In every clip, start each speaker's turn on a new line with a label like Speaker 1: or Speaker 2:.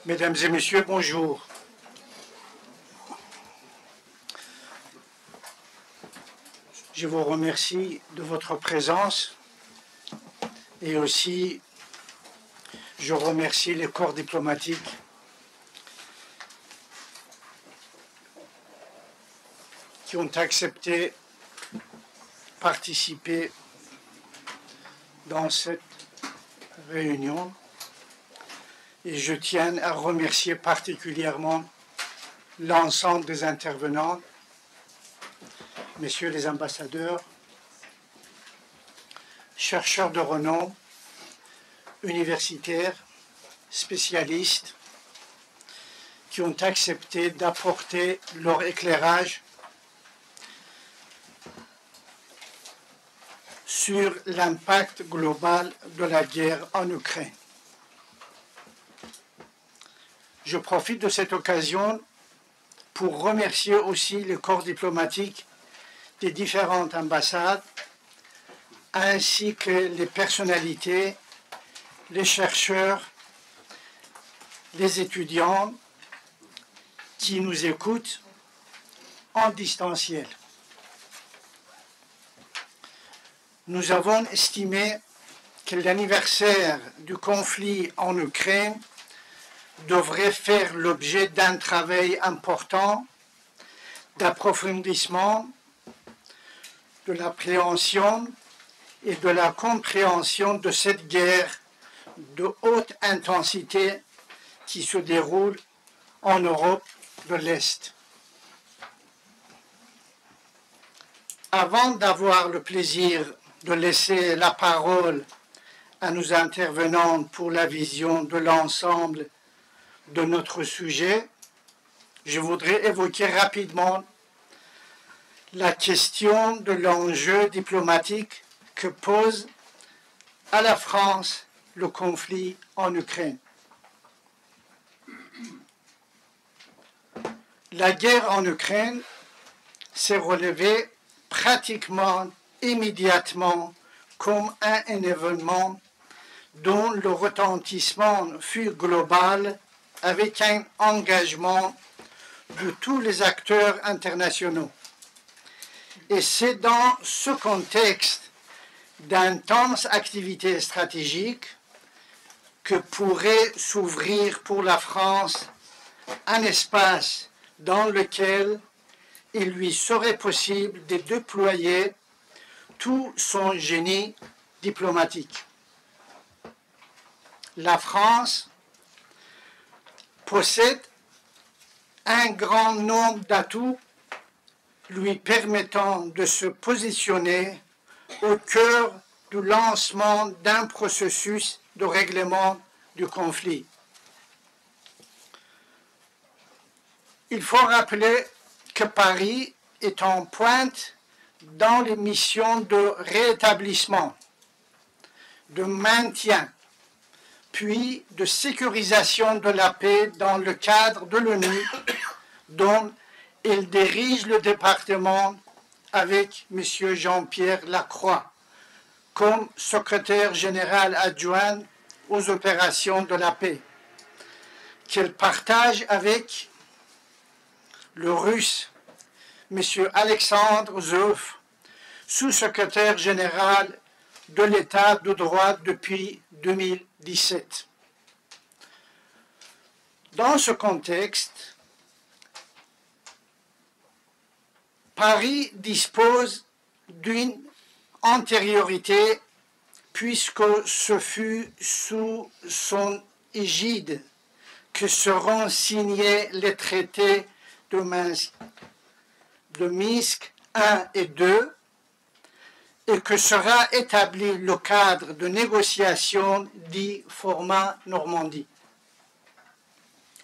Speaker 1: Mesdames et messieurs, bonjour. Je vous remercie de votre présence et aussi je remercie les corps diplomatiques qui ont accepté de participer dans cette réunion. Et je tiens à remercier particulièrement l'ensemble des intervenants, messieurs les ambassadeurs, chercheurs de renom, universitaires, spécialistes, qui ont accepté d'apporter leur éclairage sur l'impact global de la guerre en Ukraine. Je profite de cette occasion pour remercier aussi les corps diplomatiques des différentes ambassades, ainsi que les personnalités, les chercheurs, les étudiants qui nous écoutent en distanciel. Nous avons estimé que l'anniversaire du conflit en Ukraine devrait faire l'objet d'un travail important d'approfondissement, de l'appréhension et de la compréhension de cette guerre de haute intensité qui se déroule en Europe de l'Est. Avant d'avoir le plaisir de laisser la parole à nos intervenants pour la vision de l'ensemble de notre sujet, je voudrais évoquer rapidement la question de l'enjeu diplomatique que pose à la France le conflit en Ukraine. La guerre en Ukraine s'est relevée pratiquement immédiatement comme un événement dont le retentissement fut global avec un engagement de tous les acteurs internationaux. Et c'est dans ce contexte d'intenses activités stratégiques que pourrait s'ouvrir pour la France un espace dans lequel il lui serait possible de déployer tout son génie diplomatique. La France possède un grand nombre d'atouts lui permettant de se positionner au cœur du lancement d'un processus de règlement du conflit. Il faut rappeler que Paris est en pointe dans les missions de rétablissement, de maintien, puis de sécurisation de la paix dans le cadre de l'ONU, dont il dirige le département avec M. Jean-Pierre Lacroix, comme secrétaire général adjoint aux opérations de la paix, qu'il partage avec le Russe, M. Alexandre Zoff, sous-secrétaire général de l'État de droit depuis 2017. Dans ce contexte, Paris dispose d'une antériorité puisque ce fut sous son égide que seront signés les traités de Minsk I et II et que sera établi le cadre de négociation dit format Normandie.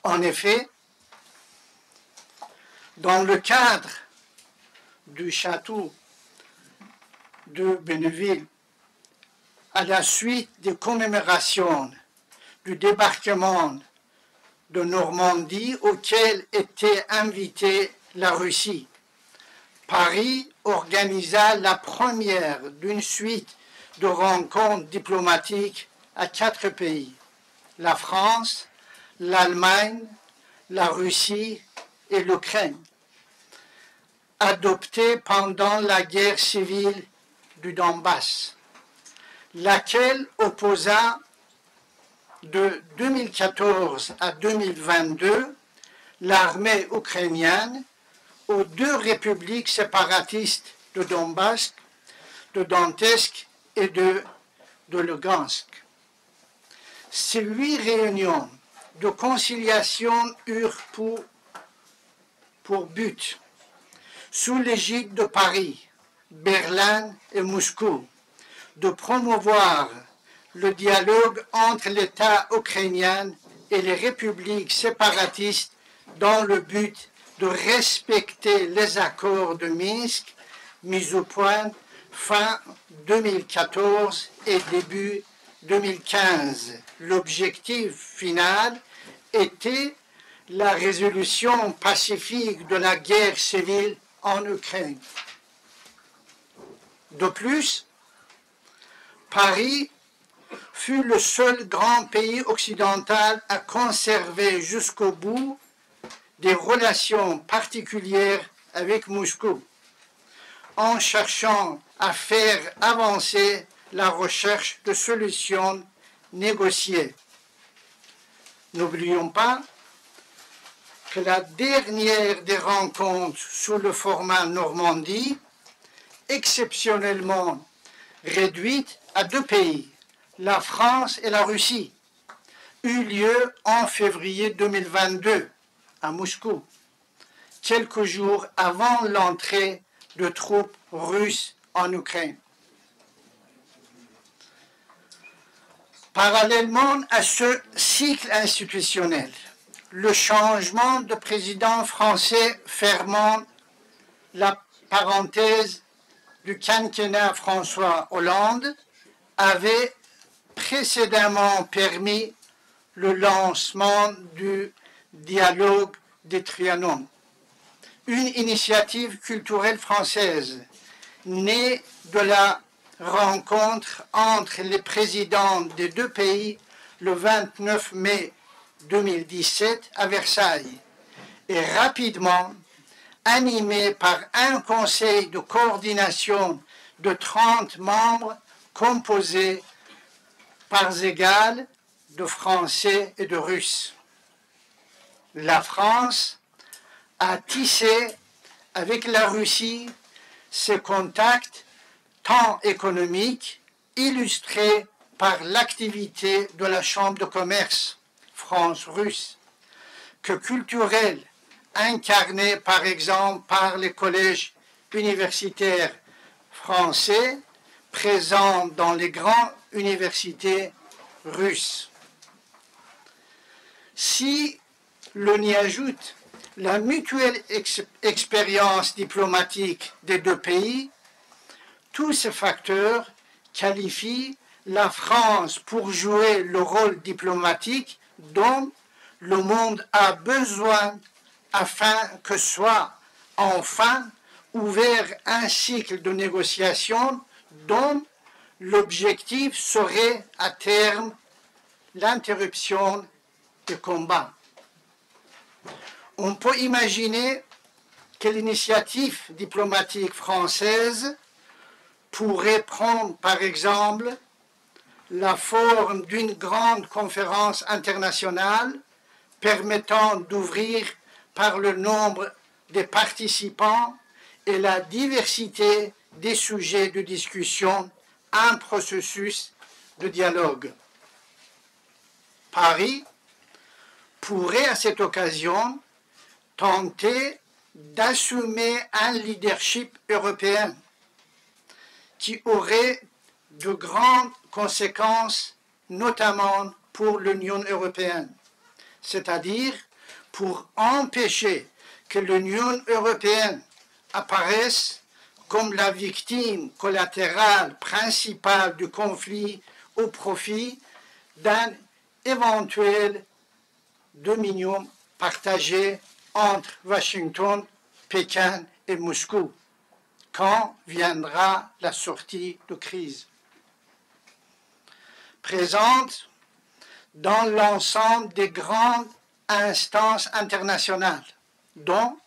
Speaker 1: En effet, dans le cadre du château de Belleville, à la suite des commémorations du débarquement de Normandie auquel était invitée la Russie, Paris organisa la première d'une suite de rencontres diplomatiques à 4 pays, la France, l'Allemagne, la Russie et l'Ukraine, adoptée pendant la guerre civile du Donbass, laquelle opposa de 2014 à 2022 l'armée ukrainienne aux deux républiques séparatistes de Donbass, de Donetsk et de Lugansk. Ces 8 réunions de conciliation eurent pour but, sous l'égide de Paris, Berlin et Moscou, de promouvoir le dialogue entre l'État ukrainien et les républiques séparatistes dans le but de respecter les accords de Minsk mis au point fin 2014 et début 2015. L'objectif final était la résolution pacifique de la guerre civile en Ukraine. De plus, Paris fut le seul grand pays occidental à conserver jusqu'au bout des relations particulières avec Moscou, en cherchant à faire avancer la recherche de solutions négociées. N'oublions pas que la dernière des rencontres sous le format Normandie, exceptionnellement réduite à 2 pays, la France et la Russie, eut lieu en février 2022 à Moscou, quelques jours avant l'entrée de troupes russes en Ukraine. Parallèlement à ce cycle institutionnel, le changement de président français fermant la parenthèse du quinquennat François Hollande avait précédemment permis le lancement du dialogue des Trianon, une initiative culturelle française née de la rencontre entre les présidents des 2 pays le 29 mai 2017 à Versailles et rapidement animée par un conseil de coordination de 30 membres composé parts égales de Français et de Russes. La France a tissé avec la Russie ses contacts tant économiques, illustrés par l'activité de la Chambre de commerce France-Russe, que culturels, incarnés par exemple par les collèges universitaires français présents dans les grandes universités russes. Si l'on y ajoute la mutuelle expérience diplomatique des 2 pays, tous ces facteurs qualifient la France pour jouer le rôle diplomatique dont le monde a besoin afin que soit enfin ouvert un cycle de négociations dont l'objectif serait à terme l'interruption des combats. On peut imaginer que l'initiative diplomatique française pourrait prendre par exemple la forme d'une grande conférence internationale permettant d'ouvrir par le nombre des participants et la diversité des sujets de discussion un processus de dialogue. Paris pourrait à cette occasion tenter d'assumer un leadership européen qui aurait de grandes conséquences, notamment pour l'Union européenne, c'est-à-dire pour empêcher que l'Union européenne apparaisse comme la victime collatérale principale du conflit au profit d'un éventuel dominion partagé entre Washington, Pékin et Moscou, quand viendra la sortie de crise. Présente dans l'ensemble des grandes instances internationales, dont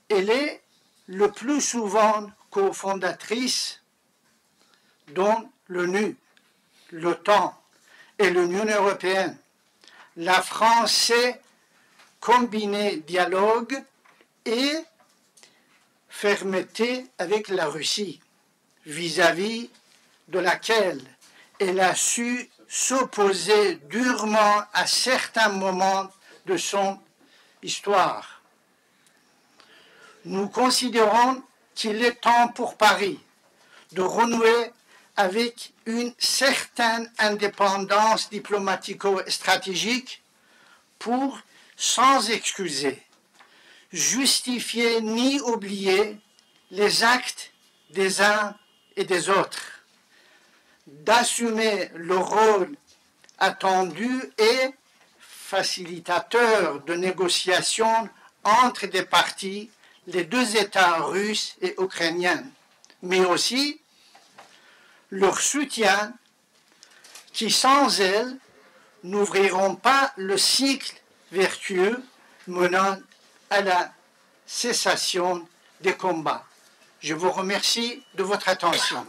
Speaker 1: elle est le plus souvent cofondatrice, dont l'ONU, l'OTAN et l'Union européenne. La France sait combiner dialogue et fermeté avec la Russie, vis-à-vis de laquelle elle a su s'opposer durement à certains moments de son histoire. Nous considérons qu'il est temps pour Paris de renouer avec une certaine indépendance diplomatico-stratégique pour, sans excuser, justifier ni oublier les actes des uns et des autres, d'assumer le rôle attendu et facilitateur de négociations entre des parties, les deux États russes et ukrainiens, mais aussi leur soutien qui, sans elle, n'ouvriront pas le cycle vertueux menant à la cessation des combats. Je vous remercie de votre attention.